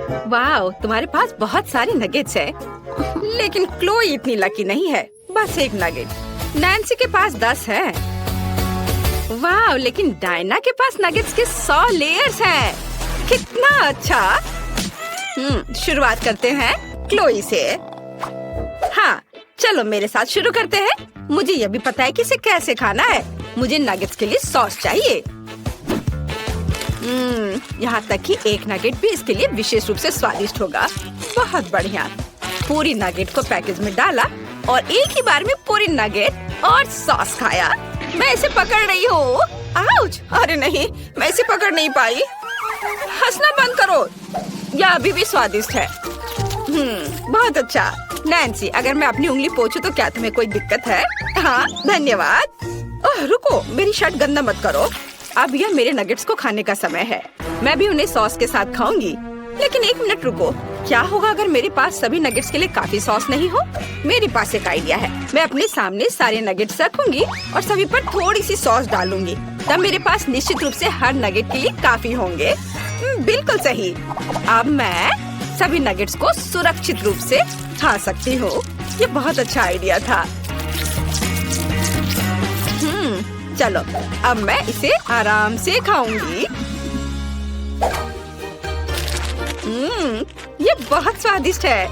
वाह, तुम्हारे पास बहुत सारी नगेट्स है, लेकिन क्लोई इतनी लकी नहीं है। बस एक नगेट। नैन्सी के पास 10 है। वाह, लेकिन डायना के पास नगेट्स के 100 लेयर्स हैं। कितना अच्छा। शुरुआत करते हैं क्लोई से। हाँ, चलो मेरे साथ शुरू करते हैं। मुझे यह भी पता है कि इसे कैसे खाना है। मुझे नगेट्स के लिए सॉस चाहिए। यहाँ तक कि एक नगेट भी इसके लिए विशेष रूप से स्वादिष्ट होगा। बहुत बढ़िया। पूरी नगेट को पैकेज में डाला और एक ही बार में पूरी नगेट और सॉस खाया। मैं इसे पकड़ रही हूँ। आउच! अरे नहीं, मैं इसे पकड़ नहीं पाई। हंसना बंद करो। यह अभी भी स्वादिष्ट है। बहुत अच्छा। नैन्सी, अगर मैं अपनी उंगली पोंछूं तो क्या तुम्हें कोई दिक्कत है? हाँ, धन्यवाद। ओह, रुको, मेरी शर्ट गंदा मत करो। अब यह मेरे नगेट्स को खाने का समय है। मैं भी उन्हें सॉस के साथ खाऊंगी। लेकिन एक मिनट रुको, क्या होगा अगर मेरे पास सभी नगेट्स के लिए काफी सॉस नहीं हो? मेरे पास एक आइडिया है। मैं अपने सामने सारे नगेट्स रखूंगी और सभी पर थोड़ी सी सॉस डालूंगी। तब मेरे पास निश्चित रूप से हर नगेट के लिए काफी होंगे। बिल्कुल सही। अब मैं सभी नगेट्स को सुरक्षित रूप से खा सकती हूँ। ये बहुत अच्छा आइडिया था। चलो, अब मैं इसे आराम से खाऊंगी। ये बहुत स्वादिष्ट है।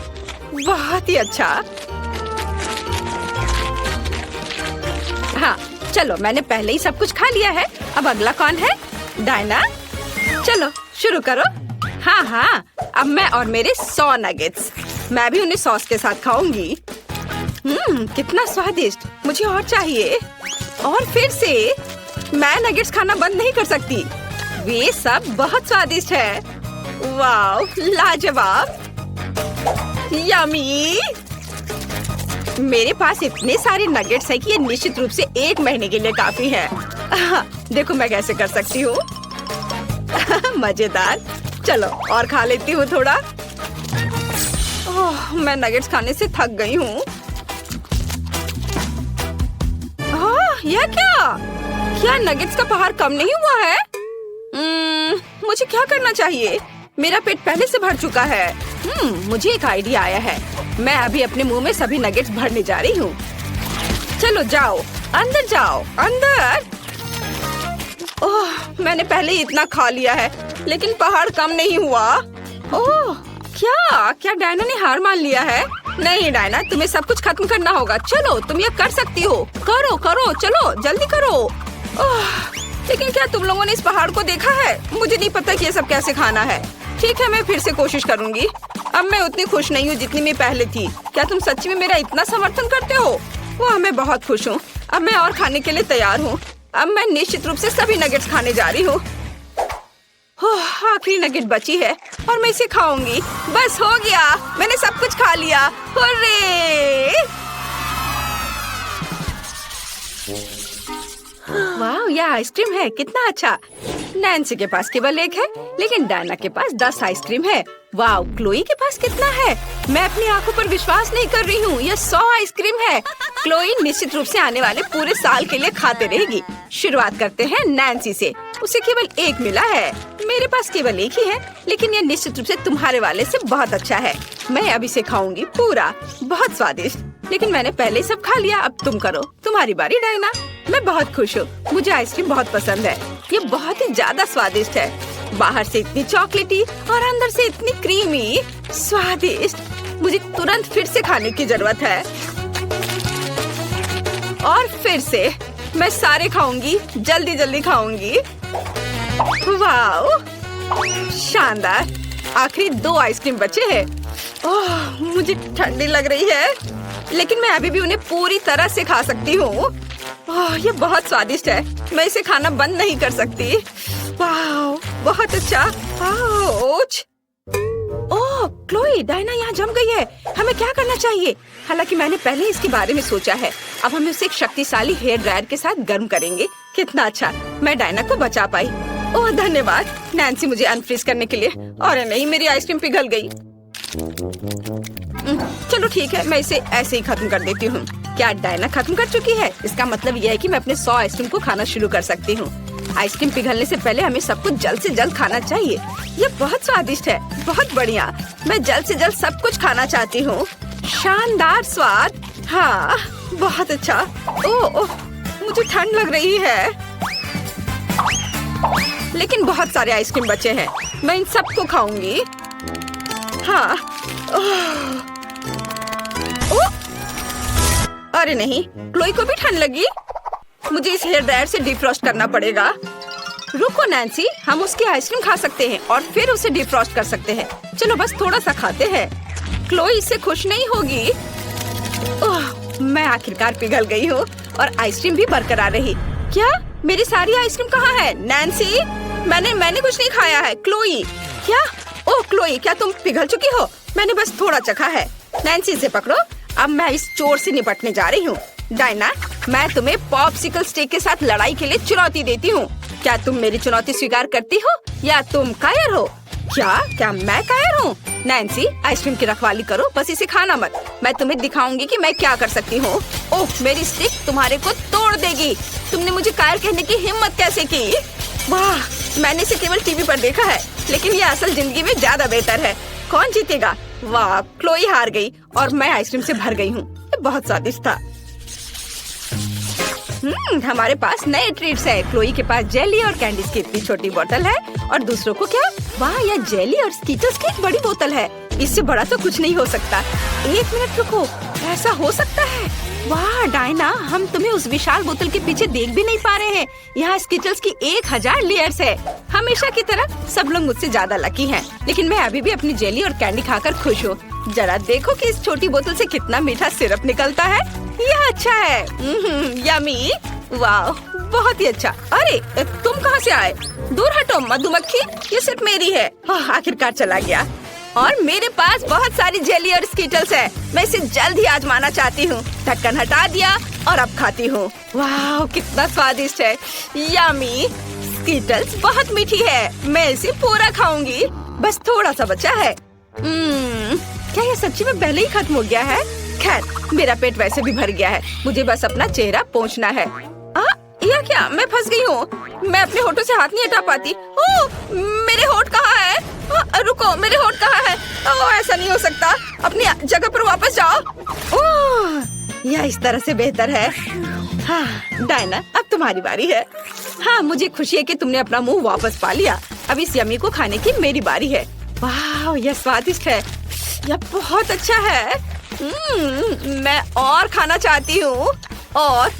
बहुत ही अच्छा। हाँ, चलो, मैंने पहले ही सब कुछ खा लिया है। अब अगला कौन है? डायना। चलो शुरू करो। हाँ, अब मैं और मेरे 100 नगेट्स। मैं भी उन्हें सॉस के साथ खाऊंगी। कितना स्वादिष्ट। मुझे और चाहिए। और फिर से मैं नगेट्स खाना बंद नहीं कर सकती। वे सब बहुत स्वादिष्ट है। वाव, लाजवाब, यम्मी। मेरे पास इतने सारे नगेट्स हैं कि ये निश्चित रूप से 1 महीने के लिए काफी है। देखो मैं कैसे कर सकती हूँ। मजेदार। चलो और खा लेती हूँ थोड़ा। ओह, मैं नगेट्स खाने से थक गई हूँ। यह क्या नगेट्स का पहाड़ कम नहीं हुआ है? मुझे क्या करना चाहिए? मेरा पेट पहले से भर चुका है। मुझे एक आइडिया आया है। मैं अभी अपने मुंह में सभी नगेट्स भरने जा रही हूँ। चलो जाओ, अंदर जाओ, अंदर। ओह, मैंने पहले ही इतना खा लिया है, लेकिन पहाड़ कम नहीं हुआ। ओह, क्या डायना ने हार मान लिया है? नहीं डायना, तुम्हें सब कुछ खत्म करना होगा। चलो, तुम ये कर सकती हो। करो, चलो जल्दी करो। ओह, लेकिन क्या तुम लोगों ने इस पहाड़ को देखा है? मुझे नहीं पता कि ये सब कैसे खाना है। ठीक है, मैं फिर से कोशिश करूंगी। अब मैं उतनी खुश नहीं हूँ जितनी मैं पहले थी। क्या तुम सच्ची में मेरा इतना समर्थन करते हो? वाह, मैं बहुत खुश हूँ। अब मैं और खाने के लिए तैयार हूँ। अब मैं निश्चित रूप से सभी नगेट्स खाने जा रही हूँ। आखिरी नगेट बची है और मैं इसे खाऊंगी। बस हो गया, मैंने सब कुछ खा लिया। हुर्रे! वाह, यह आइसक्रीम है। कितना अच्छा। नैन्सी के पास केवल 1 है, लेकिन डायना के पास 10 आइसक्रीम है। वाह, क्लोई के पास कितना है? मैं अपनी आंखों पर विश्वास नहीं कर रही हूँ। यह 100 आइसक्रीम है। क्लोई निश्चित रूप से आने वाले पूरे साल के लिए खाते रहेगी। शुरुआत करते हैं नैन्सी से। उसे केवल 1 मिला है। मेरे पास केवल 1 ही है, लेकिन यह निश्चित रूप से तुम्हारे वाले से बहुत अच्छा है। मैं अब इसे खाऊंगी पूरा। बहुत स्वादिष्ट। लेकिन मैंने पहले सब खा लिया। अब तुम करो। तुम्हारी बारी डायना। मैं बहुत खुश हूँ। मुझे आइसक्रीम बहुत पसंद है। ये बहुत ही ज्यादा स्वादिष्ट है। बाहर से इतनी चॉकलेटी और अंदर से इतनी क्रीमी, स्वादिष्ट। मुझे तुरंत फिर से खाने की जरूरत है। और फिर से मैं सारे खाऊंगी। जल्दी खाऊंगी। वाह, शानदार। आखिरी 2 आइसक्रीम बचे हैं। ओह, मुझे ठंडी लग रही है, लेकिन मैं अभी भी उन्हें पूरी तरह से खा सकती हूँ। ओह, ये बहुत स्वादिष्ट है। मैं इसे खाना बंद नहीं कर सकती। वाह, बहुत अच्छा। ओह, क्लोई, डायना यहाँ जम गई है। हमें क्या करना चाहिए? हालांकि मैंने पहले इसके बारे में सोचा है। अब हम उसे एक शक्तिशाली हेयर ड्रायर के साथ गर्म करेंगे। कितना अच्छा, मैं डायना को बचा पाई। ओह धन्यवाद नैन्सी, मुझे अनफ्रीज करने के लिए। और नहीं, मेरी आइसक्रीम पिघल गई। चलो ठीक है, मैं इसे ऐसे ही खत्म कर देती हूँ। क्या डायना खत्म कर चुकी है? इसका मतलब यह है कि मैं अपने 100 आइसक्रीम को खाना शुरू कर सकती हूँ। आइसक्रीम पिघलने से पहले हमें सब कुछ जल्द से जल्द खाना चाहिए। ये बहुत स्वादिष्ट है, बहुत बढ़िया। मैं जल्द से जल्द सब कुछ खाना चाहती हूँ। शानदार स्वाद। हाँ, बहुत अच्छा। ओह, मुझे ठंड लग रही है, लेकिन बहुत सारे आइसक्रीम बचे हैं। मैं इन सबको खाऊंगी। हाँ। ओह, अरे नहीं, क्लोई को भी ठंड लगी। मुझे इस हेयर ड्रायर से डिफ्रॉस्ट करना पड़ेगा। रुको नैन्सी, हम उसकी आइसक्रीम खा सकते हैं और फिर उसे डिफ्रॉस्ट कर सकते हैं। चलो बस थोड़ा सा खाते हैं। क्लोई इससे खुश नहीं होगी। ओह, मैं आखिरकार पिघल गई हूँ और आइसक्रीम भी बरकरार रही। क्या मेरी सारी आइसक्रीम कहाँ है? नैन्सी, मैंने कुछ नहीं खाया है। क्लोई, क्या? ओह क्लोई, क्या तुम पिघल चुकी हो? मैंने बस थोड़ा चखा है। नैन्सी, इसे पकड़ो। अब मैं इस चोर से निपटने जा रही हूँ। डायना, मैं तुम्हें पॉप्सिकल स्टिक के साथ लड़ाई के लिए चुनौती देती हूँ। क्या तुम मेरी चुनौती स्वीकार करती हो या तुम कायर हो? क्या मैं कायर हूँ? नैन्सी, आइसक्रीम की रखवाली करो, बस इसे खाना मत। मैं तुम्हें दिखाऊंगी कि मैं क्या कर सकती हूँ। ओह, मेरी स्टिक तुम्हारे को तोड़ देगी। तुमने मुझे कायर कहने की हिम्मत कैसे की? वाह, मैंने इसे केवल टीवी पर देखा है, लेकिन ये असल जिंदगी में ज्यादा बेहतर है। कौन जीतेगा? वाह, क्लोई हार गई और मैं आइसक्रीम से भर गई हूँ। ये बहुत स्वादिष्ट था। हमारे पास नए ट्रीट्स है। क्लोई के पास जेली और कैंडीज की इतनी छोटी बोतल है और दूसरों को क्या? वाह, यह जेली और स्कीटर्स की एक बड़ी बोतल है। इससे बड़ा तो कुछ नहीं हो सकता। एक मिनट रुको, ऐसा हो सकता है? वाह डायना, हम तुम्हें उस विशाल बोतल के पीछे देख भी नहीं पा रहे हैं। यहाँ स्कीटर्स की 1000 लेयर्स है। हमेशा की तरह सब लोग मुझसे ज्यादा लकी हैं, लेकिन मैं अभी भी अपनी जेली और कैंडी खाकर खुश हूँ। जरा देखो कि इस छोटी बोतल से कितना मीठा सिरप निकलता है। यह अच्छा है। यमी। वाह, बहुत ही अच्छा। अरे तुम कहाँ से आए? दूर हटो मधुमक्खी, ये सिर्फ मेरी है। आखिरकार चला गया। और मेरे पास बहुत सारी जेली और स्कीटल्स है। मैं इसे जल्द ही आजमाना चाहती हूँ। ढक्कन हटा दिया और अब खाती हूँ। वाह, कितना स्वादिष्ट है। यमी। स्कीटल्स बहुत मीठी है। मैं इसे पूरा खाऊंगी। बस थोड़ा सा बचा है। क्या ये सच्ची में पहले ही खत्म हो गया है? खैर, मेरा पेट वैसे भी भर गया है। मुझे बस अपना चेहरा पोंछना है। या क्या? मैं फंस गई हूँ। मैं अपने होठों से हाथ नहीं हटा पाती। ओह, मेरे होठ कहाँ है? रुको, मेरे होठ कहाँ है? ओह, ऐसा नहीं हो सकता। अपनी जगह पर वापस जाओ। ओह, यह इस तरह से बेहतर है। हाँ डायना, अब तुम्हारी बारी है। हाँ, मुझे खुशी है कि तुमने अपना मुंह वापस पा लिया। अब इस यमी को खाने की मेरी बारी है। वाह, यह स्वादिष्ट है। यह बहुत अच्छा है। मैं और खाना चाहती हूँ। और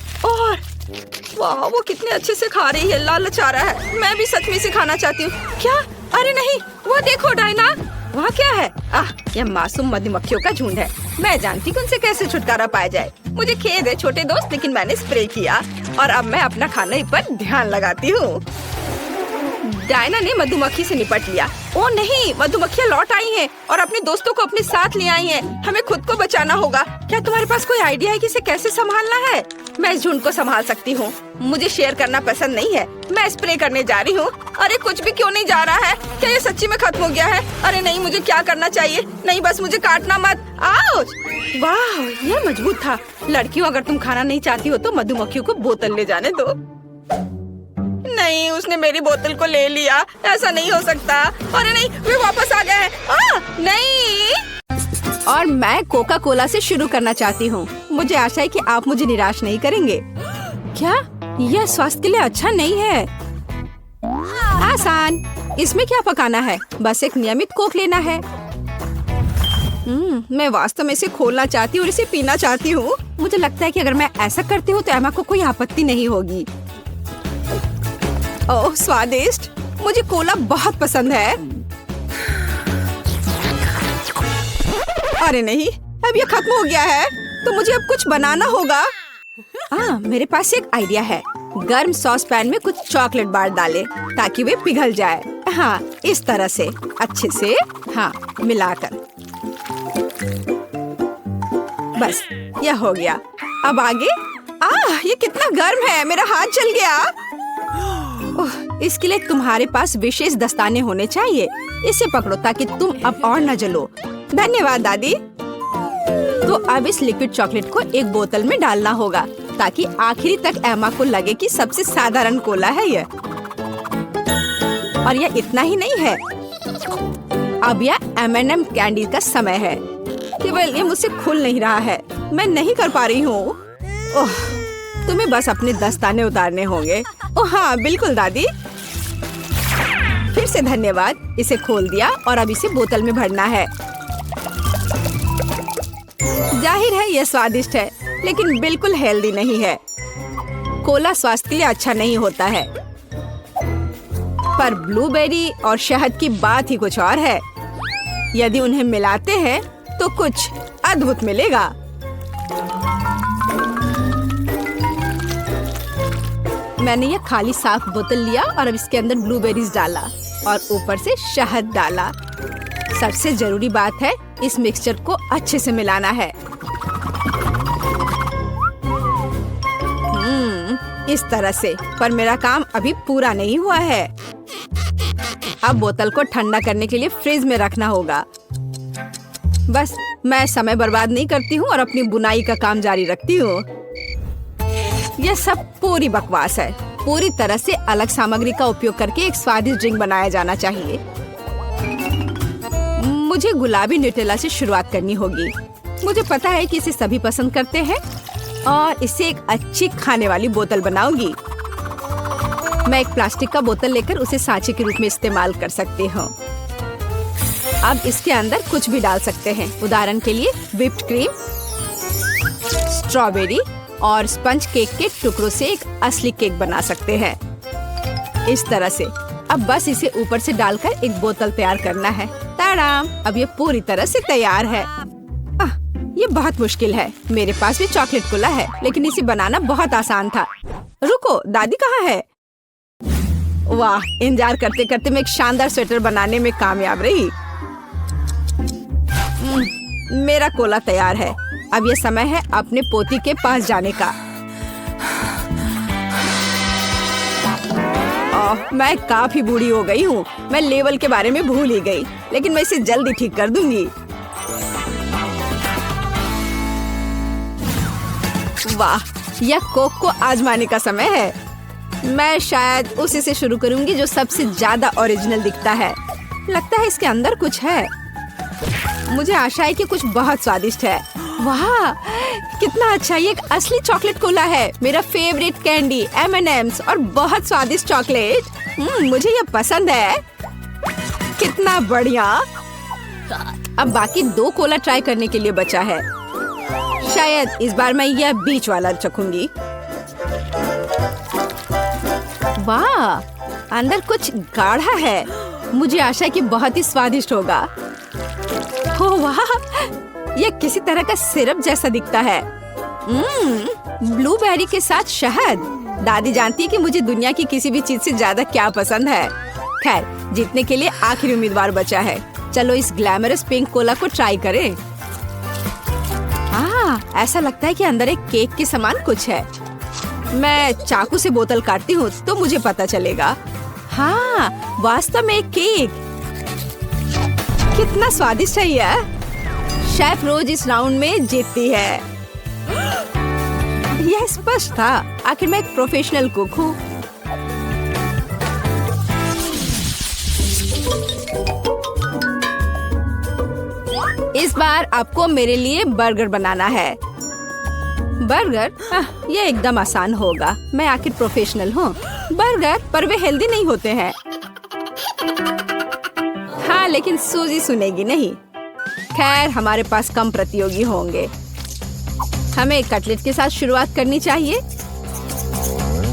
वाह, वो कितने अच्छे से खा रही है। लालच आ रहा है। मैं भी सच में इसे खाना चाहती हूँ। क्या? अरे नहीं, वो देखो डायना, वहाँ क्या है? यह मासूम मधुमक्खियों का झुंड है। मैं जानती हूँ उनसे कैसे छुटकारा पाया जाए। मुझे खेद है छोटे दोस्त, लेकिन मैंने स्प्रे किया और अब मैं अपना खाने पर ध्यान लगाती हूँ। डायना ने मधुमक्खी से निपट लिया। ओ नहीं, मधुमक्खियाँ लौट आई हैं और अपने दोस्तों को अपने साथ ले आई हैं। हमें खुद को बचाना होगा। क्या तुम्हारे पास कोई आइडिया है कि इसे कैसे संभालना है? मैं इस झुंड को संभाल सकती हूँ। मुझे शेयर करना पसंद नहीं है। मैं स्प्रे करने जा रही हूँ। अरे कुछ भी क्यों नहीं जा रहा है? क्या ये सच्ची में खत्म हो गया है? अरे नहीं, मुझे क्या करना चाहिए? नहीं, बस मुझे काटना मत। आउच! वाह, यह मजबूत था। लड़कियों, अगर तुम खाना नहीं चाहती हो तो मधुमक्खियों को बोतल ले जाने दो। नहीं, उसने मेरी बोतल को ले लिया। ऐसा नहीं हो सकता। अरे नहीं, वे वापस आ गए हैं। नहीं। और मैं कोका कोला से शुरू करना चाहती हूँ। मुझे आशा है कि आप मुझे निराश नहीं करेंगे। क्या? यह स्वास्थ्य के लिए अच्छा नहीं है। आसान। इसमें क्या पकाना है? बस एक नियमित कोक लेना है। मैं वास्तव में इसे खोलना चाहती हूँ और इसे पीना चाहती हूँ। मुझे लगता है कि अगर मैं ऐसा करती हूँ तो एमा को कोई आपत्ति नहीं होगी। ओह स्वादिष्ट, मुझे कोला बहुत पसंद है। अरे नहीं, अब ये खत्म हो गया है तो मुझे अब कुछ बनाना होगा। मेरे पास एक आइडिया है। गर्म सॉस पैन में कुछ चॉकलेट बार डालें ताकि वे पिघल जाए। हाँ, इस तरह से अच्छे से मिलाकर। बस यह हो गया। अब आगे। ये कितना गर्म है, मेरा हाथ जल गया। इसके लिए तुम्हारे पास विशेष दस्ताने होने चाहिए। इसे पकड़ो ताकि तुम अब और न जलो। धन्यवाद दादी। तो अब इस लिक्विड चॉकलेट को एक बोतल में डालना होगा ताकि आखिरी तक एमा को लगे कि सबसे साधारण कोला है यह। और यह इतना ही नहीं है, अब यह M&M कैंडी का समय है। केवल ये मुझसे खुल नहीं रहा है, मैं नहीं कर पा रही हूँ। ओह, तुम्हें बस अपने दस्ताने उतारने होंगे। ओह हाँ बिल्कुल दादी। फिर से धन्यवाद। इसे खोल दिया और अब इसे बोतल में भरना है। जाहिर है यह स्वादिष्ट है, लेकिन बिल्कुल हेल्दी नहीं है। कोला स्वास्थ्य के लिए अच्छा नहीं होता है, पर ब्लूबेरी और शहद की बात ही कुछ और है। यदि उन्हें मिलाते हैं तो कुछ अद्भुत मिलेगा। मैंने यह खाली साफ बोतल लिया और अब इसके अंदर ब्लूबेरीज डाला और ऊपर से शहद डाला। सबसे जरूरी बात है इस मिक्सचर को अच्छे से मिलाना है। इस तरह से, पर मेरा काम अभी पूरा नहीं हुआ है। अब बोतल को ठंडा करने के लिए फ्रिज में रखना होगा। बस मैं समय बर्बाद नहीं करती हूँ और अपनी बुनाई का काम जारी रखती हूँ। यह सब पूरी बकवास है। पूरी तरह से अलग सामग्री का उपयोग करके एक स्वादिष्ट ड्रिंक बनाया जाना चाहिए। मुझे गुलाबी न्यूटेला से शुरुआत करनी होगी। मुझे पता है कि इसे सभी पसंद करते हैं और इससे एक अच्छी खाने वाली बोतल बनाऊंगी। मैं एक प्लास्टिक का बोतल लेकर उसे सांचे के रूप में इस्तेमाल कर सकती हूँ। अब इसके अंदर कुछ भी डाल सकते हैं। उदाहरण के लिए व्हिप्ड क्रीम, स्ट्रॉबेरी और स्पंज केक के टुकड़ों से एक असली केक बना सकते हैं। इस तरह से अब बस इसे ऊपर से डालकर एक बोतल तैयार करना है। ताड़ाम! अब ये पूरी तरह से तैयार है। ये बहुत मुश्किल है। मेरे पास भी चॉकलेट कोला है, लेकिन इसे बनाना बहुत आसान था। रुको, दादी कहाँ है? वाह, इंतजार करते करते मैं एक शानदार स्वेटर बनाने में कामयाब रही। मेरा कोला तैयार है। अब ये समय है अपने पोती के पास जाने का। मैं काफी बूढ़ी हो गई हूँ। मैं लेवल के बारे में भूल ही गई, लेकिन मैं इसे जल्दी ठीक कर दूंगी। वाह, यह कोक को आजमाने का समय है। मैं शायद उसी से शुरू करूंगी जो सबसे ज्यादा ओरिजिनल दिखता है। लगता है इसके अंदर कुछ है। मुझे आशा है कि कुछ बहुत स्वादिष्ट है। वाह, कितना अच्छा! ये एक असली चॉकलेट कोला है। मेरा फेवरेट कैंडी M&M's और बहुत स्वादिष्ट चॉकलेट। मुझे ये पसंद है। कितना बढ़िया! अब बाकी 2 कोला ट्राई करने के लिए बचा है। शायद इस बार मैं यह बीच वाला चखूंगी। वाह, अंदर कुछ गाढ़ा है। मुझे आशा है कि बहुत ही स्वादिष्ट होगा। ओह वाह, यह किसी तरह का सिरप जैसा दिखता है। ब्लूबेरी के साथ शहद। दादी जानती है कि मुझे दुनिया की किसी भी चीज से ज्यादा क्या पसंद है। खैर, जीतने के लिए आखिरी उम्मीदवार बचा है। चलो इस ग्लैमरस पिंक कोला को ट्राई करें। ऐसा लगता है कि अंदर एक केक के समान कुछ है। मैं चाकू से बोतल काटती हूँ तो मुझे पता चलेगा। हाँ, वास्तव में एक केक। कितना स्वादिष्ट है यह। शेफ रोज इस राउंड में जीतती है। यह स्पष्ट था। आखिर मैं एक प्रोफेशनल कुक हूँ। इस बार आपको मेरे लिए बर्गर बनाना है। बर्गर? यह एकदम आसान होगा। मैं आखिर प्रोफेशनल हूँ। बर्गर, पर वे हेल्दी नहीं होते हैं। हाँ, लेकिन सूजी सुनेगी नहीं। खैर, हमारे पास कम प्रतियोगी होंगे। हमें कटलेट के साथ शुरुआत करनी चाहिए।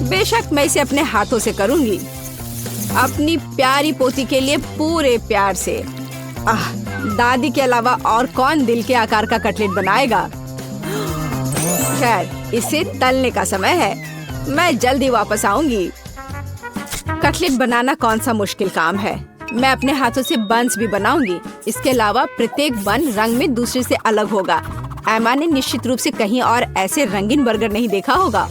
बेशक मैं इसे अपने हाथों से करूंगी, अपनी प्यारी पोती के लिए पूरे प्यार से। दादी के अलावा और कौन दिल के आकार का कटलेट बनाएगा। खैर, इसे तलने का समय है। मैं जल्दी वापस आऊंगी। कटलेट बनाना कौन सा मुश्किल काम है। मैं अपने हाथों से बन्स भी बनाऊंगी। इसके अलावा प्रत्येक बन रंग में दूसरे से अलग होगा। एमा ने निश्चित रूप से कहीं और ऐसे रंगीन बर्गर नहीं देखा होगा।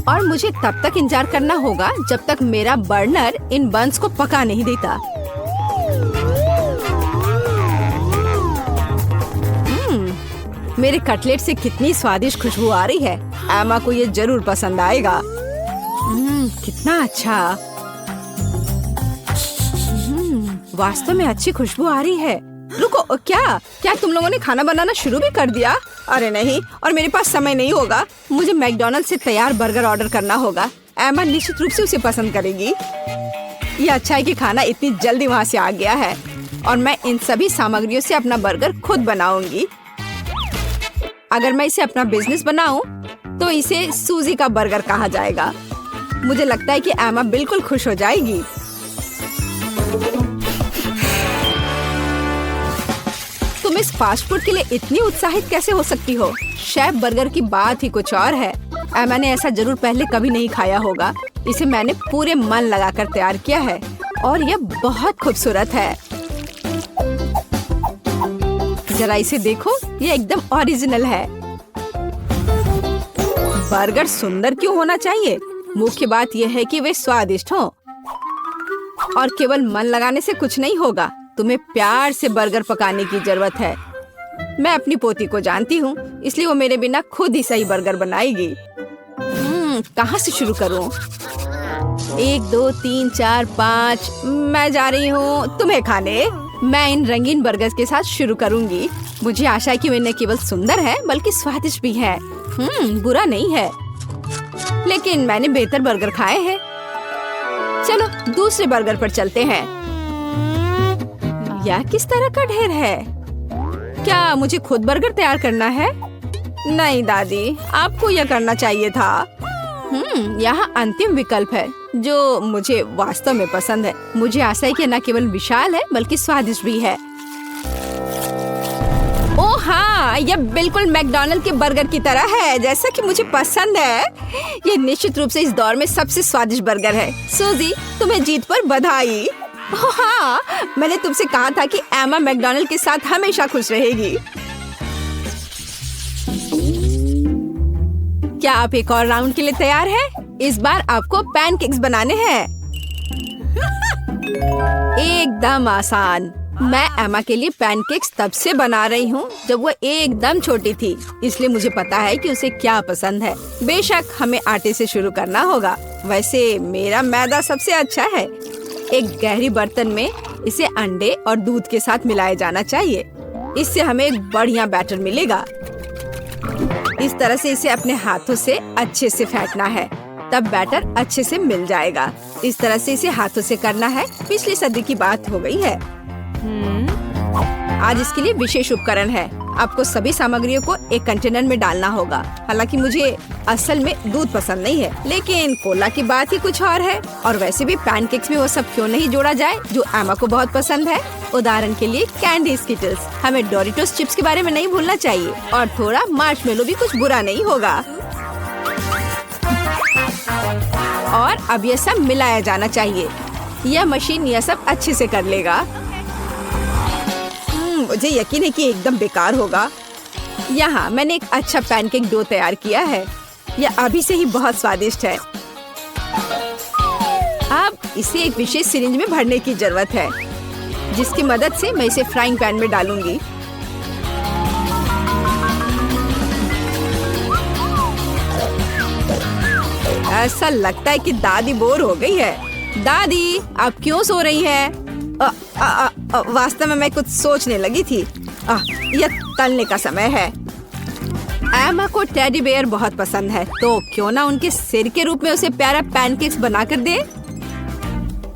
और मुझे तब तक इंतजार करना होगा जब तक मेरा बर्नर इन बन्स को पका नहीं देता। मेरे कटलेट से कितनी स्वादिष्ट खुशबू आ रही है। एमा को ये जरूर पसंद आएगा। कितना अच्छा। वास्तव में अच्छी खुशबू आ रही है। रुको, क्या तुम लोगों ने खाना बनाना शुरू भी कर दिया? अरे नहीं, और मेरे पास समय नहीं होगा। मुझे मैकडॉनल्ड से तैयार बर्गर ऑर्डर करना होगा। एमा निश्चित रूप से उसे पसंद करेगी। ये अच्छा है कि खाना इतनी जल्दी वहाँ से आ गया है और मैं इन सभी सामग्रियों से अपना बर्गर खुद बनाऊंगी। अगर मैं इसे अपना बिजनेस बनाऊं तो इसे सूजी का बर्गर कहा जाएगा। मुझे लगता है कि एमा बिल्कुल खुश हो जाएगी। तुम इस फास्ट फूड के लिए इतनी उत्साहित कैसे हो सकती हो? शेफ बर्गर की बात ही कुछ और है। एमा ने ऐसा जरूर पहले कभी नहीं खाया होगा। इसे मैंने पूरे मन लगाकर तैयार किया है और यह बहुत खूबसूरत है। जरा इसे देखो, ये एकदम ओरिजिनल है। बर्गर सुंदर क्यों होना चाहिए? मुख्य बात यह है कि वे स्वादिष्ट हों। और केवल मन लगाने से कुछ नहीं होगा, तुम्हें प्यार से बर्गर पकाने की जरूरत है। मैं अपनी पोती को जानती हूँ, इसलिए वो मेरे बिना खुद ही सही बर्गर बनाएगी। कहाँ से शुरू करूँ? 1 2 3 4 5 मैं जा रही हूँ तुम्हें खाने। मैं इन रंगीन बर्गर्स के साथ शुरू करूँगी। मुझे आशा है कि वे न केवल सुंदर है बल्कि स्वादिष्ट भी है। बुरा नहीं है, लेकिन मैंने बेहतर बर्गर खाए हैं। चलो दूसरे बर्गर पर चलते हैं। यह किस तरह का ढेर है? क्या मुझे खुद बर्गर तैयार करना है? नहीं दादी, आपको यह करना चाहिए था। यहाँ अंतिम विकल्प है जो मुझे वास्तव में पसंद है। मुझे आशा है कि न केवल विशाल है बल्कि स्वादिष्ट भी है। ओह हाँ, यह बिल्कुल मैकडॉनल्ड के बर्गर की तरह है जैसा कि मुझे पसंद है। यह निश्चित रूप से इस दौर में सबसे स्वादिष्ट बर्गर है। सूजी, तुम्हें जीत पर बधाई। हाँ, मैंने तुमसे कहा था कि एमा मैकडॉनल्ड के साथ हमेशा खुश रहेगी। क्या आप एक और राउंड के लिए तैयार हैं? इस बार आपको पैनकेक्स बनाने हैं। एकदम आसान। मैं एमा के लिए पैनकेक्स तब से बना रही हूँ जब वो एकदम छोटी थी, इसलिए मुझे पता है कि उसे क्या पसंद है। बेशक हमें आटे से शुरू करना होगा। वैसे मेरा मैदा सबसे अच्छा है। एक गहरी बर्तन में इसे अंडे और दूध के साथ मिलाया जाना चाहिए। इससे हमें एक बढ़िया बैटर मिलेगा। इस तरह से इसे अपने हाथों से अच्छे से फेंटना है, तब बैटर अच्छे से मिल जाएगा। इस तरह से इसे हाथों से करना है। पिछली सदी की बात हो गई है। आज इसके लिए विशेष उपकरण है। आपको सभी सामग्रियों को एक कंटेनर में डालना होगा। हालांकि मुझे असल में दूध पसंद नहीं है, लेकिन कोला की बात ही कुछ और है। और वैसे भी पैनकेक्स में वो सब क्यों नहीं जोड़ा जाए जो एमा को बहुत पसंद है। उदाहरण के लिए कैंडी स्किटल्स। हमें डोरिटोस चिप्स के बारे में नहीं भूलना चाहिए, और थोड़ा मार्शमेलो भी कुछ बुरा नहीं होगा। और अब यह सब मिलाया जाना चाहिए। यह मशीन यह सब अच्छे से कर लेगा। मुझे यकीन है कि एकदम बेकार होगा। यहाँ मैंने एक अच्छा पैनकेक डो तैयार किया है। यह अभी से ही बहुत स्वादिष्ट है। अब इसे एक विशेष सिरिंज में भरने की जरूरत है, जिसकी मदद से मैं इसे फ्राइंग पैन में डालूंगी। ऐसा लगता है कि दादी बोर हो गई है। दादी, आप क्यों सो रही हैं? वास्तव में मैं कुछ सोचने लगी थी। यह तलने का समय है। एमा को टेडी बेयर बहुत पसंद है, तो क्यों ना उनके सिर के रूप में उसे प्यारा पैनकेक्स बनाकर दे।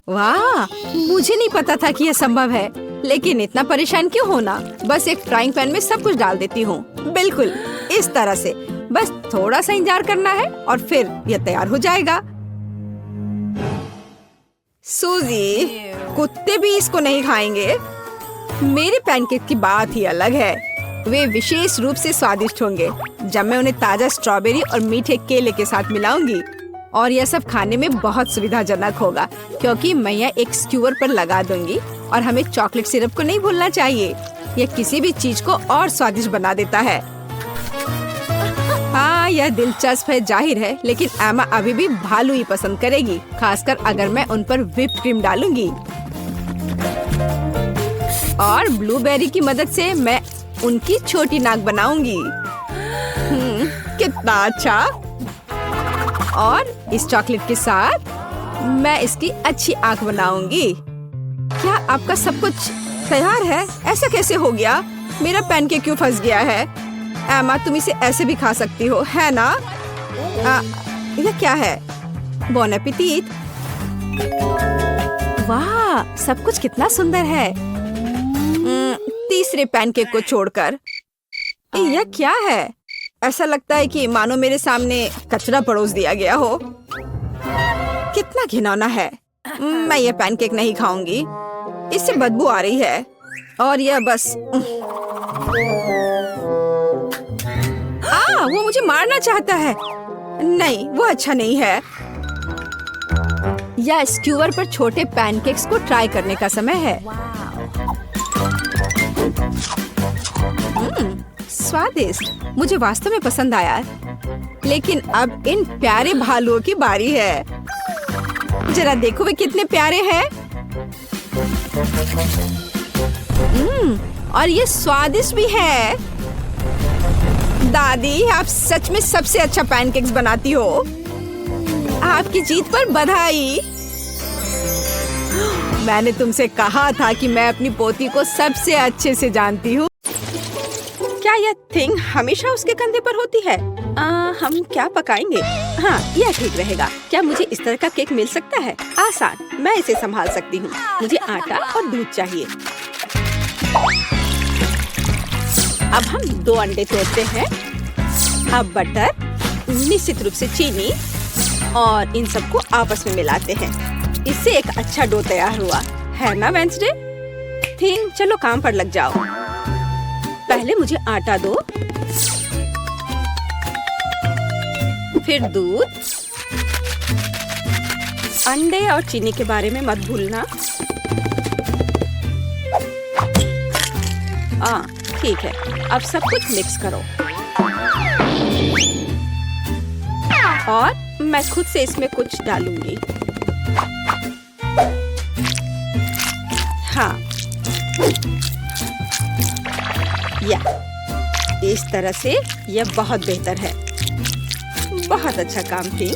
वाह, मुझे नहीं पता था कि यह संभव है, लेकिन इतना परेशान क्यों होना। बस एक फ्राइंग पैन में सब कुछ डाल देती हूँ। बिल्कुल इस तरह से। बस थोड़ा सा इंतजार करना है और फिर यह तैयार हो जाएगा। सूजी, कुत्ते भी इसको नहीं खाएंगे। मेरे पैनकेक की बात ही अलग है। वे विशेष रूप से स्वादिष्ट होंगे जब मैं उन्हें ताजा स्ट्रॉबेरी और मीठे केले के साथ मिलाऊंगी। और यह सब खाने में बहुत सुविधाजनक होगा, क्योंकि मैं यह एक स्क्यूअर पर लगा दूंगी। और हमें चॉकलेट सिरप को नहीं भूलना चाहिए। यह किसी भी चीज को और स्वादिष्ट बना देता है। हाँ, यह दिलचस्प है जाहिर है, लेकिन एमा अभी भी भालू ही पसंद करेगी, खासकर अगर मैं उन पर व्हिप क्रीम डालूंगी। और ब्लूबेरी की मदद से मैं उनकी छोटी नाक बनाऊंगी। कितना अच्छा। और इस चॉकलेट के साथ मैं इसकी अच्छी आंख बनाऊंगी। क्या आपका सब कुछ तैयार है? ऐसा कैसे हो गया? मेरा पैनकेक क्यों फंस गया है? एमा, तुम इसे ऐसे भी खा सकती हो, है ना? यह क्या है? बॉन एपेटिट। वाह, सब कुछ कितना सुंदर है। तीसरे पैनकेक को छोड़कर। यह क्या है? ऐसा लगता है कि मानो मेरे सामने कचरा परोस दिया गया हो। कितना घिनौना है। मैं ये पैनकेक नहीं खाऊंगी, इससे बदबू आ रही है। और यह बस वो मुझे मारना चाहता है। नहीं, वो अच्छा नहीं है। या स्क्यूअर पर छोटे पैनकेक्स को ट्राई करने का समय है। स्वादिष्ट, मुझे वास्तव में पसंद आया। लेकिन अब इन प्यारे भालुओं की बारी है। जरा देखो वे कितने प्यारे हैं। और ये स्वादिष्ट भी है। दादी, आप सच में सबसे अच्छा पैनकेक्स बनाती हो। आपकी जीत पर बधाई। मैंने तुमसे कहा था कि मैं अपनी पोती को सबसे अच्छे से जानती हूँ। क्या यह थिंग हमेशा उसके कंधे पर होती है? हम क्या पकाएंगे? हाँ, यह ठीक रहेगा। क्या मुझे इस तरह का केक मिल सकता है? आसान, मैं इसे संभाल सकती हूँ। मुझे आटा और दूध चाहिए। अब हम 2 अंडे तोड़ते हैं। अब बटर, निश्चित रूप से चीनी और इन सबको आपस में मिलाते हैं। इससे एक अच्छा डो तैयार हुआ है ना वेंसडे? थिंग, चलो काम पर लग जाओ। पहले मुझे आटा दो, फिर दूध, अंडे और चीनी के बारे में मत भूलना। ठीक है, अब सब कुछ मिक्स करो। और मैं खुद से इसमें कुछ डालूंगी। हाँ, या इस तरह से यह बहुत बेहतर है। बहुत अच्छा काम थी।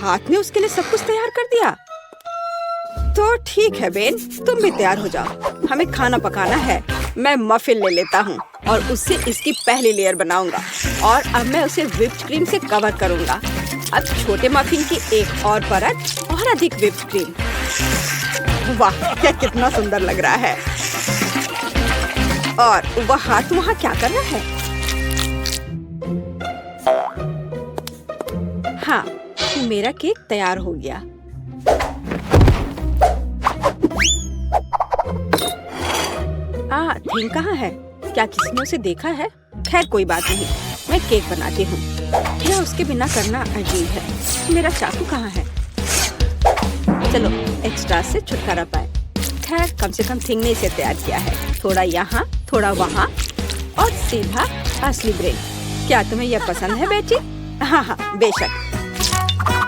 हाथ ने उसके लिए सब कुछ तैयार कर दिया। तो ठीक है बेन, तुम भी तैयार हो जाओ। हमें खाना पकाना है। मैं मफिन ले लेता हूँ और उससे इसकी पहली लेयर बनाऊंगा। और अब मैं उसे व्हिप्ड क्रीम से कवर करूंगा। अब छोटे मफिन की एक और परत और अधिक व्हिप्ड क्रीम। वाह, क्या कितना सुंदर लग रहा है। और वह हाथ वहाँ क्या कर रहा है? हाँ, मेरा केक तैयार हो गया। थिंग कहाँ है? क्या किसी ने उसे देखा है? खैर कोई बात नहीं, मैं केक बनाती हूँ। यह उसके बिना करना अजीब है। मेरा चाकू कहाँ है? चलो, एक्स्ट्रा से छुटकारा पाए। खैर, कम से कम थिंग ने इसे तैयार किया है। थोड़ा यहाँ, थोड़ा वहाँ और सीधा असली ब्रेड। क्या तुम्हें यह पसंद है बेटी? हाँ हाँ, बेशक।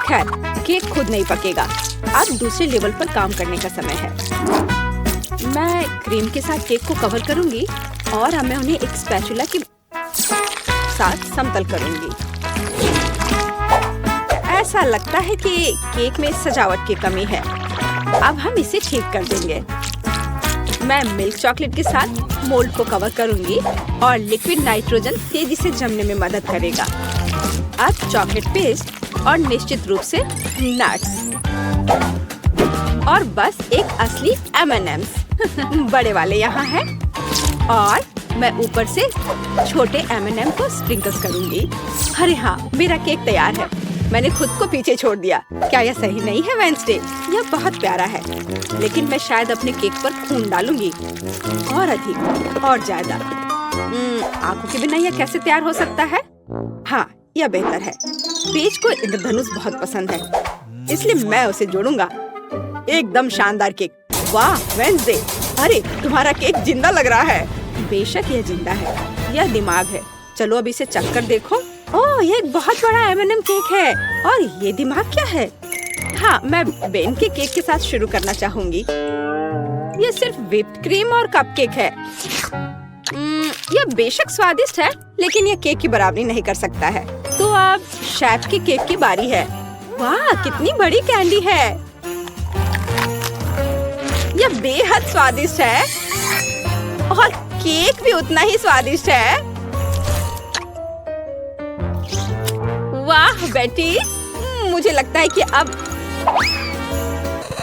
खैर, केक खुद नहीं पकेगा। अब दूसरे लेवल पर काम करने का समय है। मैं क्रीम के साथ केक को कवर करूंगी और अब मैं उन्हें एक स्पैचुला के साथ समतल करूंगी। ऐसा लगता है कि केक में सजावट की कमी है। अब हम इसे ठीक कर देंगे। मैं मिल्क चॉकलेट के साथ मोल्ड को कवर करूंगी और लिक्विड नाइट्रोजन तेजी से जमने में मदद करेगा। अब चॉकलेट पेस्ट और निश्चित रूप से नट्स और बस एक असली M&M's बड़े वाले यहाँ हैं। और मैं ऊपर से छोटे M&M को स्प्रिंकल्स करूंगी। अरे हाँ, मेरा केक तैयार है। मैंने खुद को पीछे छोड़ दिया। क्या यह सही नहीं है वेंसडे? यह बहुत प्यारा है, लेकिन मैं शायद अपने केक पर खून डालूंगी और अधिक और ज्यादा। आंखों के बिना यह कैसे तैयार हो सकता है? हाँ, यह बेहतर है। पेज को इंद्रधनुष बहुत पसंद है, इसलिए मैं उसे जोड़ूंगा। एकदम शानदार केक। वाह वेंसडे, अरे तुम्हारा केक जिंदा लग रहा है। बेशक यह जिंदा है, यह दिमाग है। चलो अब इसे चख कर देखो। ओह, यह एक बहुत बड़ा M&M केक है। और ये दिमाग क्या है? हाँ, मैं बेन के केक के साथ शुरू करना चाहूंगी। यह सिर्फ व्हिप्ड क्रीम और कपकेक है। यह बेशक स्वादिष्ट है, लेकिन यह केक की बराबरी नहीं कर सकता है। तो अब शेफ के केक की बारी है। वाह, कितनी बड़ी कैंडी है। बेहद स्वादिष्ट है और केक भी उतना ही स्वादिष्ट है। वाह बेटी, मुझे लगता है कि अब